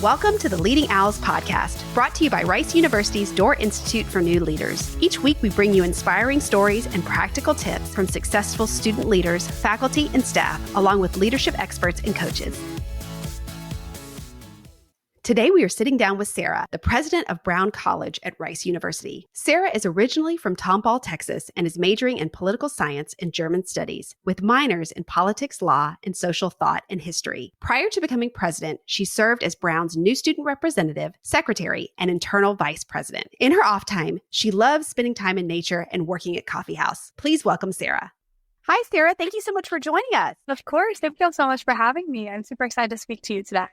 Welcome to the Leading Owls podcast, brought to you by Rice University's Door Institute for New Leaders. Each week, we bring you inspiring stories and practical tips from successful student leaders, faculty, and staff, along with leadership experts and coaches. Today, we are sitting down with Sara, the president of Brown College at Rice University. Sara is originally from Tomball, Texas, and is majoring in political science and German studies, with minors in politics, law, and social thought and history. Prior to becoming president, she served as Brown's new student representative, secretary, and internal vice president. In her off time, she loves spending time in nature and working at coffee house. Please welcome Sara. Hi, Sara. Thank you so much for joining us. Of course. Thank you so much for having me. I'm super excited to speak to you today.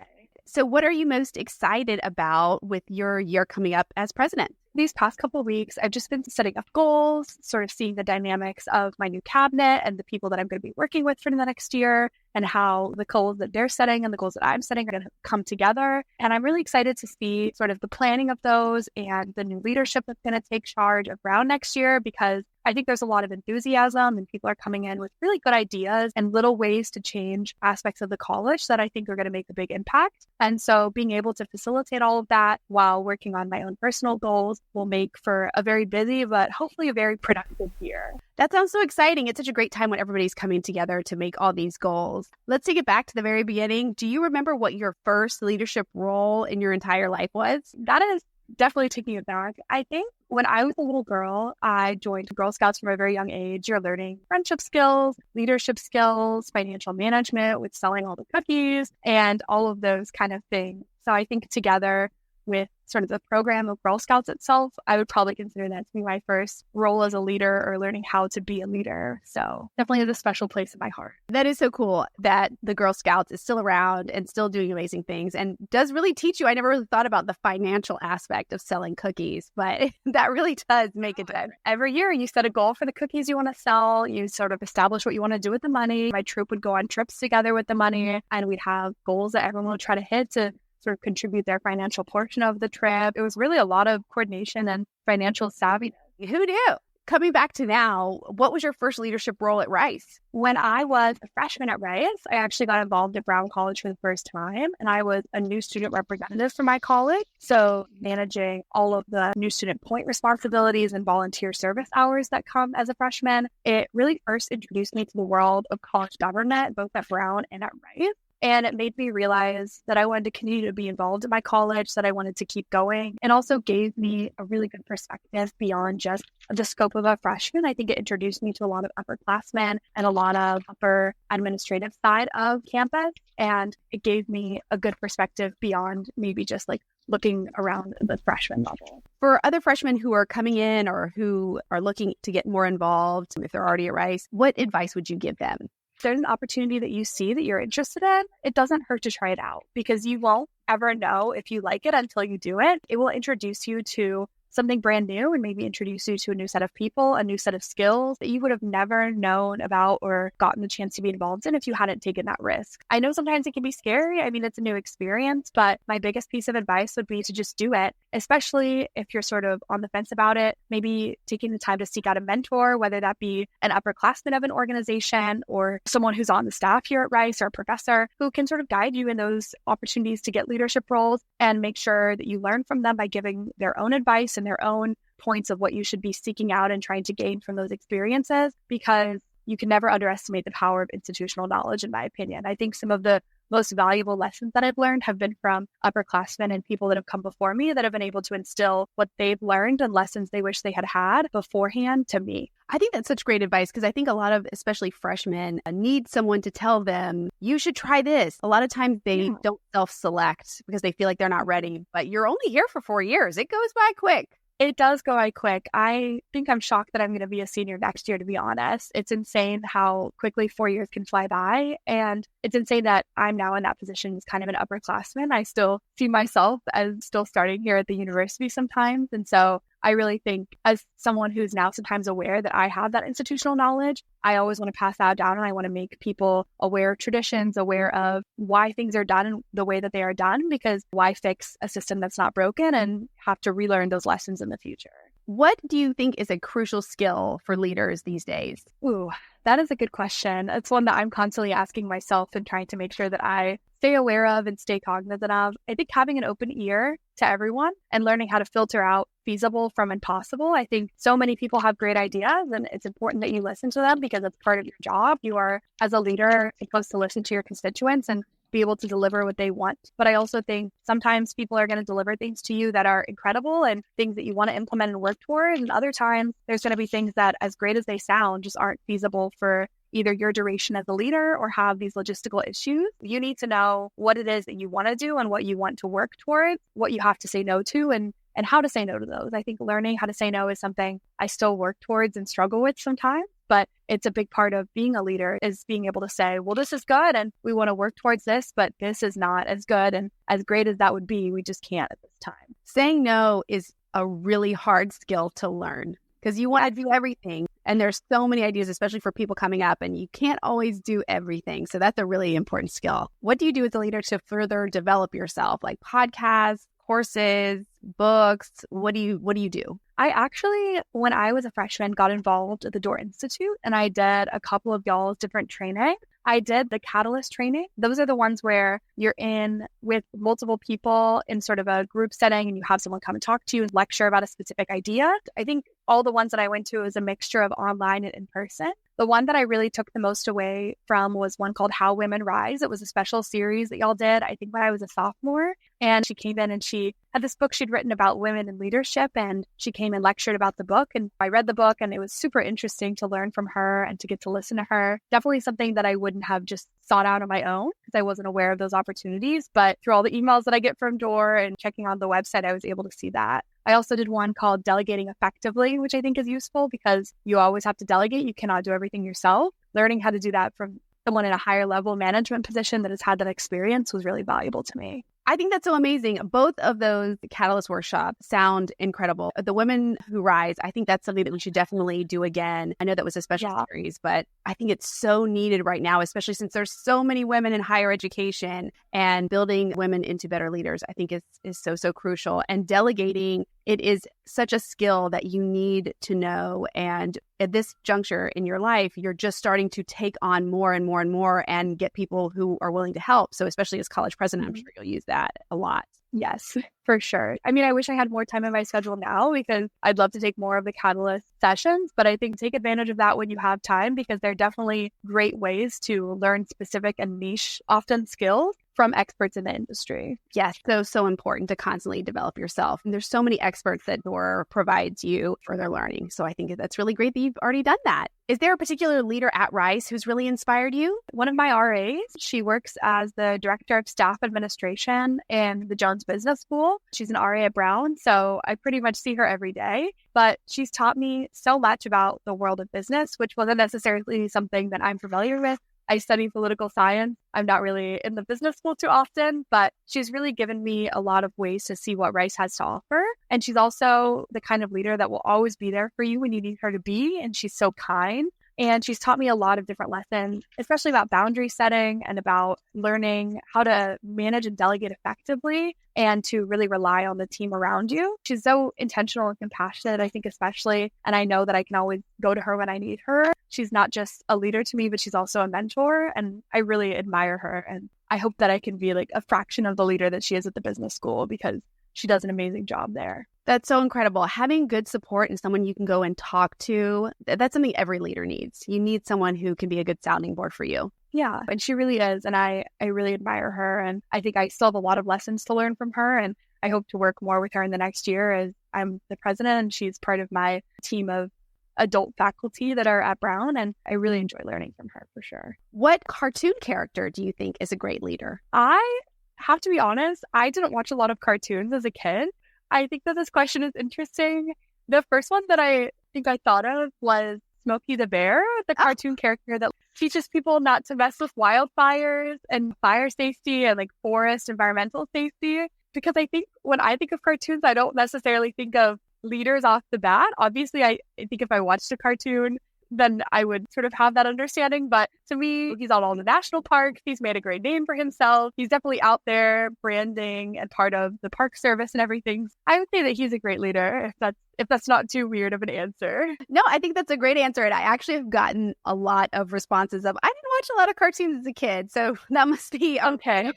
So what are you most excited about with your year coming up as president? These past couple of weeks, I've just been setting up goals, sort of seeing the dynamics of my new cabinet and the people that I'm going to be working with for the next year and how the goals that they're setting and the goals that I'm setting are going to come together. And I'm really excited to see sort of the planning of those and the new leadership that's going to take charge of Brown next year, because I think there's a lot of enthusiasm and people are coming in with really good ideas and little ways to change aspects of the college that I think are going to make a big impact. And so being able to facilitate all of that while working on my own personal goals will make for a very busy, but hopefully a very productive year. That sounds so exciting. It's such a great time when everybody's coming together to make all these goals. Let's take it back to the very beginning. Do you remember what your first leadership role in your entire life was? That is definitely taking it back. I think when I was a little girl, I joined Girl Scouts from a very young age. You're learning friendship skills, leadership skills, financial management with selling all the cookies and all of those kind of things. So I think together with sort of the program of Girl Scouts itself, I would probably consider that to be my first role as a leader or learning how to be a leader. So definitely has a special place in my heart. That is so cool that the Girl Scouts is still around and still doing amazing things and does really teach you. I never really thought about the financial aspect of selling cookies, but that really does make it good. Every year you set a goal for the cookies you want to sell. You sort of establish what you want to do with the money. My troop would go on trips together with the money and we'd have goals that everyone would try to hit to sort of contribute their financial portion of the trip. It was really a lot of coordination and financial savvy. Who knew? Coming back to now, what was your first leadership role at Rice? When I was a freshman at Rice, I actually got involved at Brown College for the first time, and I was a new student representative for my college. So managing all of the new student point responsibilities and volunteer service hours that come as a freshman, it really first introduced me to the world of college government, both at Brown and at Rice. And it made me realize that I wanted to continue to be involved in my college, that I wanted to keep going, and also gave me a really good perspective beyond just the scope of a freshman. I think it introduced me to a lot of upperclassmen and a lot of upper administrative side of campus. And it gave me a good perspective beyond maybe just like looking around the freshman level. For other freshmen who are coming in or who are looking to get more involved, if they're already at Rice, what advice would you give them? If there's an opportunity that you see that you're interested in, it doesn't hurt to try it out because you won't ever know if you like it until you do it. It will introduce you to something brand new and maybe introduce you to a new set of people, a new set of skills that you would have never known about or gotten the chance to be involved in if you hadn't taken that risk. I know sometimes it can be scary. I mean, it's a new experience, but my biggest piece of advice would be to just do it, especially if you're sort of on the fence about it, maybe taking the time to seek out a mentor, whether that be an upperclassman of an organization or someone who's on the staff here at Rice or a professor who can sort of guide you in those opportunities to get leadership roles and make sure that you learn from them by giving their own advice and their own points of what you should be seeking out and trying to gain from those experiences, because you can never underestimate the power of institutional knowledge, in my opinion. I think some of the most valuable lessons that I've learned have been from upperclassmen and people that have come before me that have been able to instill what they've learned and lessons they wish they had had beforehand to me. I think that's such great advice because I think a lot of, especially freshmen, need someone to tell them, you should try this. A lot of times they don't self-select because they feel like they're not ready, but you're only here for 4 years. It goes by quick. It does go by quick. I think I'm shocked that I'm going to be a senior next year, to be honest. It's insane how quickly 4 years can fly by. And it's insane that I'm now in that position as kind of an upperclassman. I still see myself as still starting here at the university sometimes. And so I really think as someone who's now sometimes aware that I have that institutional knowledge, I always want to pass that down and I want to make people aware of traditions, aware of why things are done the way that they are done, because why fix a system that's not broken and have to relearn those lessons in the future. What do you think is a crucial skill for leaders these days? Ooh, That is a good question. It's one that I'm constantly asking myself and trying to make sure that I stay aware of and stay cognizant of. I think having an open ear to everyone and learning how to filter out feasible from impossible. I think so many people have great ideas, and it's important that you listen to them because it's part of your job. You are, as a leader, supposed to listen to your constituents and be able to deliver what they want. But I also think sometimes people are going to deliver things to you that are incredible and things that you want to implement and work toward. And other times there's going to be things that, as great as they sound, just aren't feasible for either your duration as a leader or have these logistical issues. You need to know what it is that you want to do and what you want to work towards, what you have to say no to, and how to say no to those. I think learning how to say no is something I still work towards and struggle with sometimes. But it's a big part of being a leader is being able to say, well, this is good and we want to work towards this, but this is not as good. And as great as that would be, we just can't at this time. Saying no is a really hard skill to learn because you want to do everything. And there's so many ideas, especially for people coming up, and you can't always do everything. So that's a really important skill. What do you do as a leader to further develop yourself? Like podcasts, courses, books? What do you do? I actually, when I was a freshman, got involved at the Door Institute, and I did a couple of y'all's different training. I did the Catalyst training. Those are the ones where you're in with multiple people in sort of a group setting and you have someone come and talk to you and lecture about a specific idea. I think all the ones that I went to was a mixture of online and in person. The one that I really took the most away from was one called How Women Rise. It was a special series that y'all did, I think when I was a sophomore. And she came in and she had this book she'd written about women in leadership. And she came and lectured about the book. And I read the book and it was super interesting to learn from her and to get to listen to her. Definitely something that I wouldn't have just sought out on my own because I wasn't aware of those opportunities. But through all the emails that I get from Door and checking on the website, I was able to see that. I also did one called Delegating Effectively, which I think is useful because you always have to delegate. You cannot do everything yourself. Learning how to do that from someone in a higher level management position that has had that experience was really valuable to me. I think that's so amazing. Both of those Catalyst workshops sound incredible. The Women Who Rise, I think that's something that we should definitely do again. I know that was a special series, but I think it's so needed right now, especially since there's so many women in higher education, and building women into better leaders, I think is so crucial. And delegating, it is such a skill that you need to know. And at this juncture in your life, you're just starting to take on more and more and more and get people who are willing to help. So especially as college president, I'm sure you'll use that a lot. Yes, for sure. I mean, I wish I had more time in my schedule now because I'd love to take more of the Catalyst sessions, but I think take advantage of that when you have time because they're definitely great ways to learn specific and niche, often skills from experts in the industry. Yes, so important to constantly develop yourself. And there's so many experts that Door provides you for their learning. So I think that's really great that you've already done that. Is there a particular leader at Rice who's really inspired you? One of my RAs, she works as the Director of Staff Administration in the Jones Business School. She's an RA at Brown, so I pretty much see her every day. But she's taught me so much about the world of business, which wasn't necessarily something that I'm familiar with. I study political science. I'm not really in the business school too often, but she's really given me a lot of ways to see what Rice has to offer. And she's also the kind of leader that will always be there for you when you need her to be. And she's so kind. And she's taught me a lot of different lessons, especially about boundary setting and about learning how to manage and delegate effectively and to really rely on the team around you. She's so intentional and compassionate, I think, especially. And I know that I can always go to her when I need her. She's not just a leader to me, but she's also a mentor. And I really admire her. And I hope that I can be like a fraction of the leader that she is at the business school because she does an amazing job there. That's so incredible. Having good support and someone you can go and talk to, that's something every leader needs. You need someone who can be a good sounding board for you. Yeah, and she really is. And I really admire her. And I think I still have a lot of lessons to learn from her. And I hope to work more with her in the next year as I'm the president and she's part of my team of adult faculty that are at Brown. And I really enjoy learning from her for sure. What cartoon character do you think is a great leader? I have to be honest, I didn't watch a lot of cartoons as a kid. I think that this question is interesting. The first one that I think I thought of was Smokey the Bear, the cartoon character that teaches people not to mess with wildfires and fire safety and like forest environmental safety. Because I think when I think of cartoons, I don't necessarily think of leaders off the bat. Obviously, I think if I watched a cartoon then I would sort of have that understanding. But to me, he's out all the national parks. He's made a great name for himself. He's definitely out there branding and part of the park service and everything. I would say that he's a great leader, if that's not too weird of an answer. No, I think that's a great answer. And I actually have gotten a lot of responses of, I didn't watch a lot of cartoons as a kid, so that must be okay.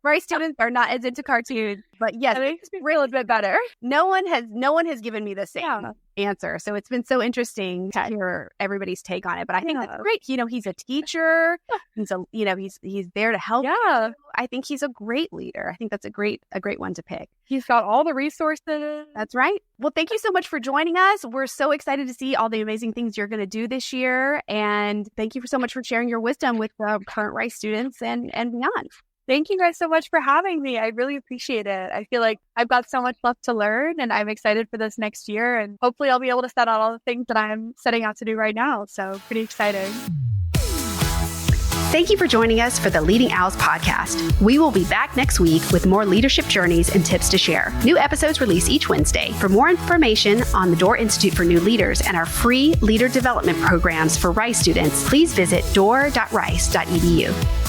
Rice students are not as into cartoons, but yes, it makes me feel a bit better. No one has given me the same answer. So it's been so interesting to hear everybody's take on it. But I think that's great. He's a teacher. He's there to help. Yeah. I think he's a great leader. I think that's a great one to pick. He's got all the resources. That's right. Well, thank you so much for joining us. We're so excited to see all the amazing things you're going to do this year. And thank you so much for sharing your wisdom with the current Rice students and beyond. Thank you guys so much for having me. I really appreciate it. I feel like I've got so much left to learn, and I'm excited for this next year. And hopefully I'll be able to set out all the things that I'm setting out to do right now. So pretty exciting. Thank you for joining us for the Leading Owls podcast. We will be back next week with more leadership journeys and tips to share. New episodes release each Wednesday. For more information on the Door Institute for New Leaders and our free leader development programs for Rice students, please visit door.rice.edu.